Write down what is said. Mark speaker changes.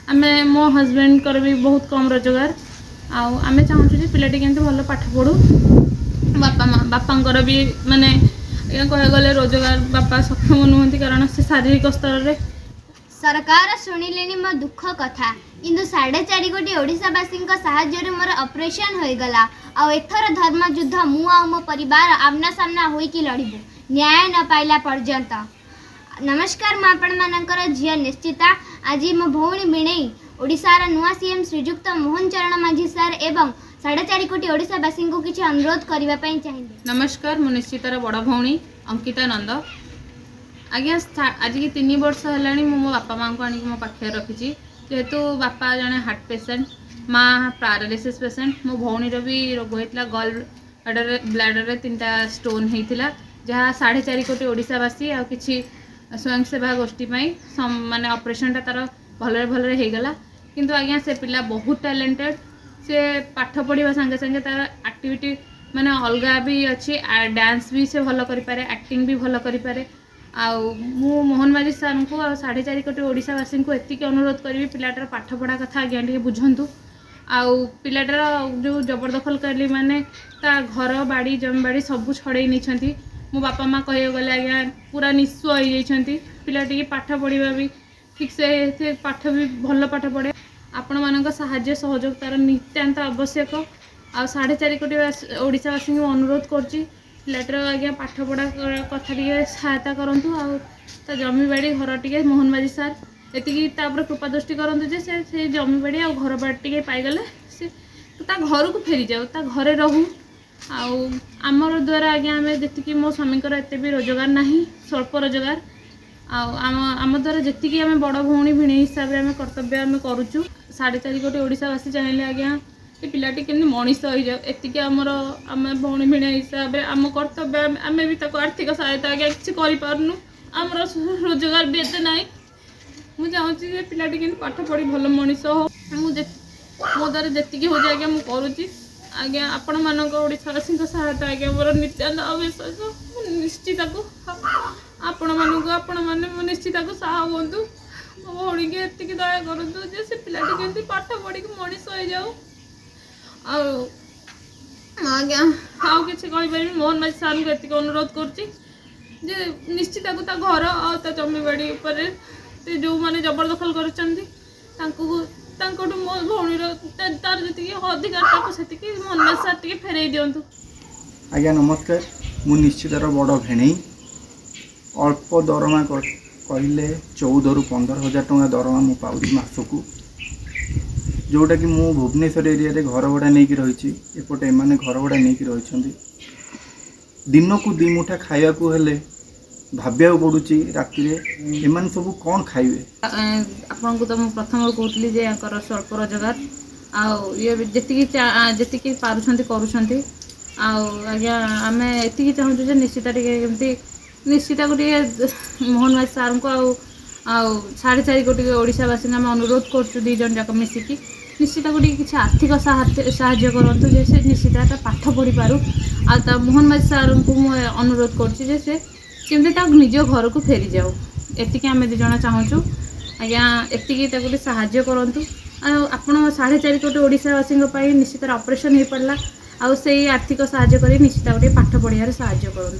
Speaker 1: आमे मो हस्बैंड कर भी बहुत कम रोजगार आमे चाहूँ जे पिलाटी केमती भल पाठ पढ़ू बापा भी माने कह गले रोजगार बापा सक्षम नुहति कारण से शारीरिक स्तर में
Speaker 2: सरकार शुणिले मो दुख कथा किंतु 4.5 कोटी ओडिशावासी साहाय्य मोर ऑपरेशन हो गला आ एथर धर्म युद्ध मु आ मो परिवार आमना सामना होइकी लड़बू न्याय न पाइला पर्यंत। नमस्कार मु आपण मानकर झिया निश्चिता। आज मो भौणी भिणई ओडिशार नुआ सीएम श्रीजुक्त मोहन चरण माझी सर एवं 4.5 कोटी ओडिशावासी को किसी अनुरोध करने चाहिए।
Speaker 1: नमस्कार मु निश्चितार बड़ भौणी अंकिता नंद। आज्ञा आज की 3 वर्ष है मो बापा माँ को आनिक मो पाखे रखी जेहेतु बापा जड़े हार्ट पेसेंट माँ पैरालिसिस पेसेंट मो भौणीर भी रोग होता गल ब्लाडर में 3टा स्टोन होता जहाँ 4.5 कोटी ओडिशावासी आ किसी स्वयं सेवा गोष्ठी माने ऑपरेशन तार भल भल होगला किंतु आज्ञा से पिला बहुत टैलेंटेड से पाठ पढ़ा संगे संगे तार एक्टिविटी माने अलगा भी अच्छी डांस भी से भल करें एक्टिंग भी भल करें मु मोहन माझी सर को 4.5 कोटी ओडिशावासी को एतिक अनुरोध करी पिलाटार पाठ पढ़ा कथा आज्ञा टे बुझंतु पिलाटार जो जबरदखल कली माने ता घर बाड़ी जमी बाड़ी सब छड़े नहीं मो बापा माँ कह गले आज्ञा पूरा निस्व हो जाती पिला टी पाठ पढ़ा भी ठीक से पाठ भी भल पाठ पढ़े आपण मान साहाय्य सहयोग तार नित्यांत आवश्यक आ 4.5 कोटी ओडिशावासी को अनुरोध करची पिलाटर आज्ञा पाठ पढ़ा कथा टे सहायता करूँ आ जमी बाड़ी घर टे मोहन माझी सार एति कृपा दृष्टि करूँ से जमी बाड़ी आ घर बाड़ी टे पाईगले से घर को फेरी जाऊ ता घरे रहू आमर द्वारा आज्ञा आम जी मो स्वामी एत भी रोजगार ना स्वल्प रोजगार आम द्वारा जी आम बड़ भौणी भिणी हिसाब से आम कर्तव्य आम करुचु 4.5 कोटी ओडिशावासी चाहिए आज्ञा ये पिलाटी केमती मनीष हो जाओ एतिक आमर आम भौणी भिणा हिसाब से आम कर्तव्य आम भी आर्थिक सहायता आज्ञा किसी करूँ आमर रोजगार भी एत ना मुझे चाहूँगी पिलाटी केमती पाठ पढ़ी भल मनीष हो मो द्वारा जी हो आज्ञा मुझे करुँची आज्ञा आपण मानक ओडिशावासी सहायता आज्ञा मोर नित्यानंद आवश्यक निश्चिता को आपण मानक आपण मैंने निश्चिता को साहा हूँ मो भौणी के एतिक दया करूँ से पिलाटी केमती पाठ पढ़ी मनीष हो जाऊ आज्ञा आउ कि मोहन माझी सार को एतिक अनुरोध कर निश्चिता को घर आ जमी बाड़ी जो मैंने जबरदखल कर मो भौणी तार जी अधिकार से मोहन माझी सार टे फेरई दिंतु।
Speaker 3: आज्ञा नमस्कार मु निश्चितार बड़ भेणी अल्प दरमा कहले 14 ରୁ 15,000 टଙ୍କା दरमा मु पाऊँ मासकू जोटा कि मु भुवनेश्वर एरिया रे घर भड़ा नहीं रही एपटे एमाने घर भड़ा नहीं रही दिन को 2 मुठा खाया को हेले भाव्या पड़ुची राति एमान सब कौन खाइबे
Speaker 1: आपन को तो मु प्रथम कहतली जे याकर स्वल्प रोजगार ये जी पारुछंती करूछंती आज्ञा आम एति चाहूँ जे निश्चिता टे निश्चिता को मोहन माझी सार को 4.5 कोटी ओडिशावासी आम अनुरोध करछु 2 जन जाक मिसिकी निश्चिता को किसी आर्थिक साहाय्य करूँ से निश्चिता पाठ पढ़ी पारू आ मोहन माझी सार को मुझे अनुरोध करमती निज घर को फेरी जाऊ एतिक आम 2 जन चाहूँ आज्ञा एतिक साहाय्य करूँ आपण 4.5 कोटी ओडिशावासी निश्चित ऑपरेशन हो पारा आ आर्थिक साहाय्य कर निश्चिता गोटे पाठ पढ़ार साहाय्य करूँ।